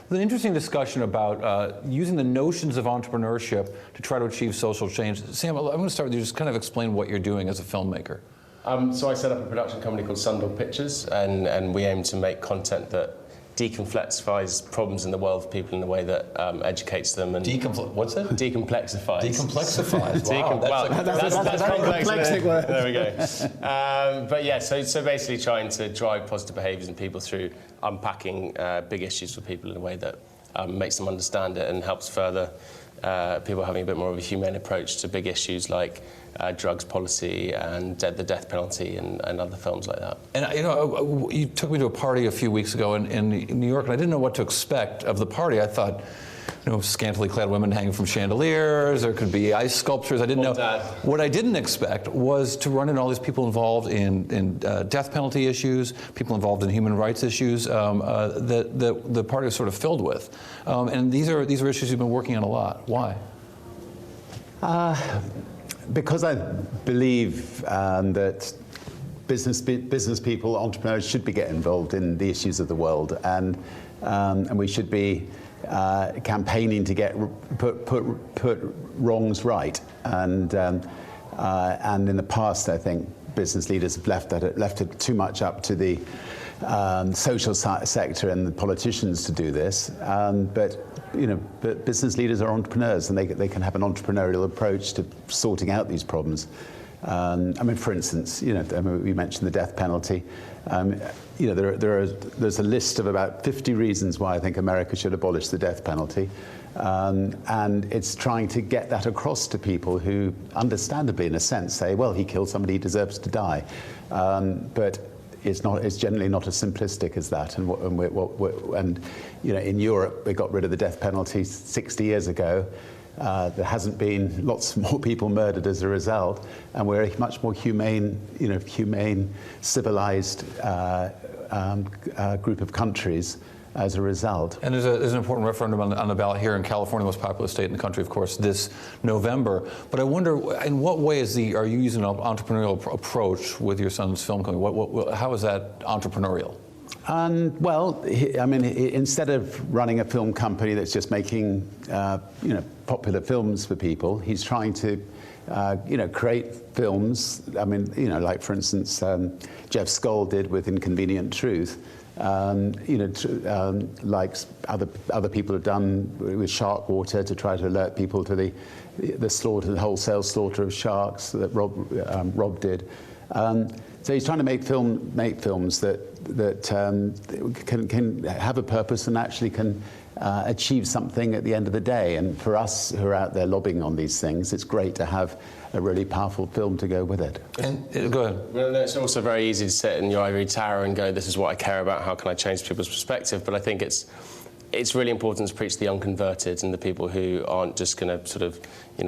An interesting discussion about using the notions of entrepreneurship to try to achieve social change. Sam, I'm going to start with you. Just kind of explain what you're doing as a filmmaker. So I set up a production company called Sundog Pictures, and we aim to make content that decomplexifies problems in the world for people in a way that educates them. And what's that? Decomplexifies. Decomplexifies. Wow, that's complex. Word. There we go. But yeah, so basically trying to drive positive behaviours in people through unpacking big issues for people in a way that makes them understand it and helps further people having a bit more of a humane approach to big issues like drugs policy and the death penalty and other films like that. And you took me to a party a few weeks ago in New York, and I didn't know what to expect of the party. I thought, scantily clad women hanging from chandeliers, there could be ice sculptures. I didn't know. What I didn't expect was to run into all these people involved in death penalty issues, people involved in human rights issues that the party was sort of filled with. And these are issues you've been working on a lot. Why? Because I believe that business people, entrepreneurs, should be getting involved in the issues of the world, and we should be campaigning to get put wrongs right. And in the past, I think business leaders have left it too much up to the social sector and the politicians to do this. But business leaders are entrepreneurs, and they can have an entrepreneurial approach to sorting out these problems. For instance, we mentioned the death penalty. There's a list of about 50 reasons why I think America should abolish the death penalty, and it's trying to get that across to people who, understandably, in a sense, say, well, he killed somebody, he deserves to die, but it's generally not as simplistic as that. And in Europe, we got rid of the death penalty 60 years ago. There hasn't been lots more people murdered as a result, and we're a much more humane, civilized group of countries as a result. And there's an important referendum on the ballot here in California, the most populous state in the country, of course, this November. But I wonder, in what way are you using an entrepreneurial approach with your son's film company? How is that entrepreneurial? Well, instead of running a film company that's just making, popular films for people, he's trying to, create films. Like for instance, Jeff Skoll did with Inconvenient Truth. Like other people have done with Shark Water to try to alert people to the slaughter, the wholesale slaughter of sharks that Rob did. So he's trying to make films that can have a purpose and actually can achieve something at the end of the day. And for us who are out there lobbying on these things, it's great to have a really powerful film to go with it. And go ahead. Well, it's also very easy to sit in your ivory tower and go, this is what I care about, how can I change people's perspective? But I think it's really important to preach to the unconverted and the people who aren't just going to sort of,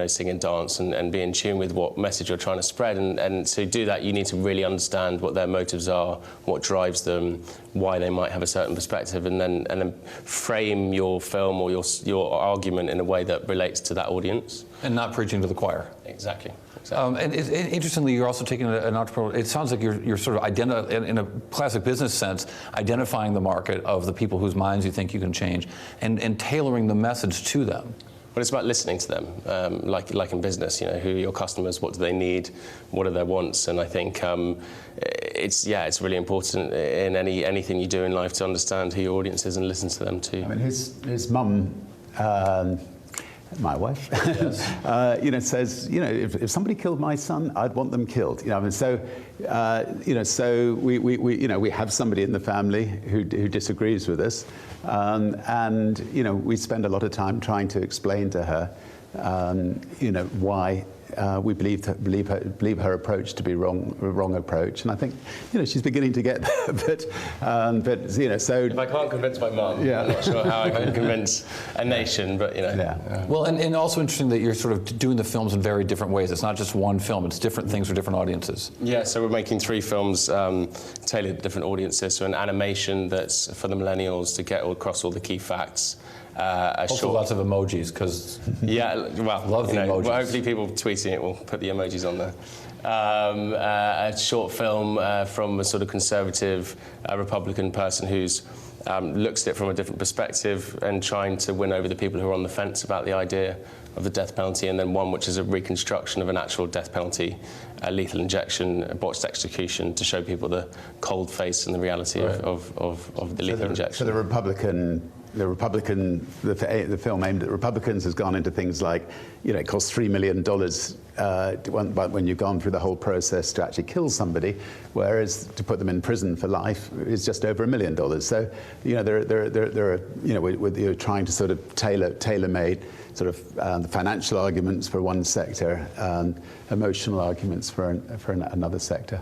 sing and dance and be in tune with what message you're trying to spread. And to do that, you need to really understand what their motives are, what drives them, why they might have a certain perspective, and then frame your film or your argument in a way that relates to that audience. And not preaching to the choir. Exactly. And interestingly, you're also taking an entrepreneur. It sounds like you're sort of in a classic business sense, identifying the market of the people whose minds you think you can change, and tailoring the message to them. But it's about listening to them, like in business. Who are your customers? What do they need? What are their wants? And I think it's really important in anything you do in life to understand who your audience is and listen to them too. His mum. My wife, yes. Says, if somebody killed my son, I'd want them killed. So we have somebody in the family who disagrees with us, and we spend a lot of time trying to explain to her, why we believe her approach to be wrong approach, and I think she's beginning to get there. But so if I can't convince my mum, I'm not sure how I can convince a nation. But Yeah. Well, and also interesting that you're sort of doing the films in very different ways. It's not just one film; it's different things for different audiences. Yeah. So we're making 3 films tailored to different audiences. So an animation that's for the millennials to get across all the key facts. Also lots of emojis, because love the emojis. Well, hopefully people tweeting it will put the emojis on there. A short film from a sort of conservative Republican person who's looks at it from a different perspective and trying to win over the people who are on the fence about the idea of the death penalty, and then one which is a reconstruction of an actual death penalty, a lethal injection, a botched execution, to show people the cold face and the reality of the lethal injection. So the film aimed at Republicans has gone into things like, it costs $3 million when you've gone through the whole process to actually kill somebody, whereas to put them in prison for life is just over $1 million. So, we're trying to sort of tailor-made sort of the financial arguments for one sector and emotional arguments for another sector.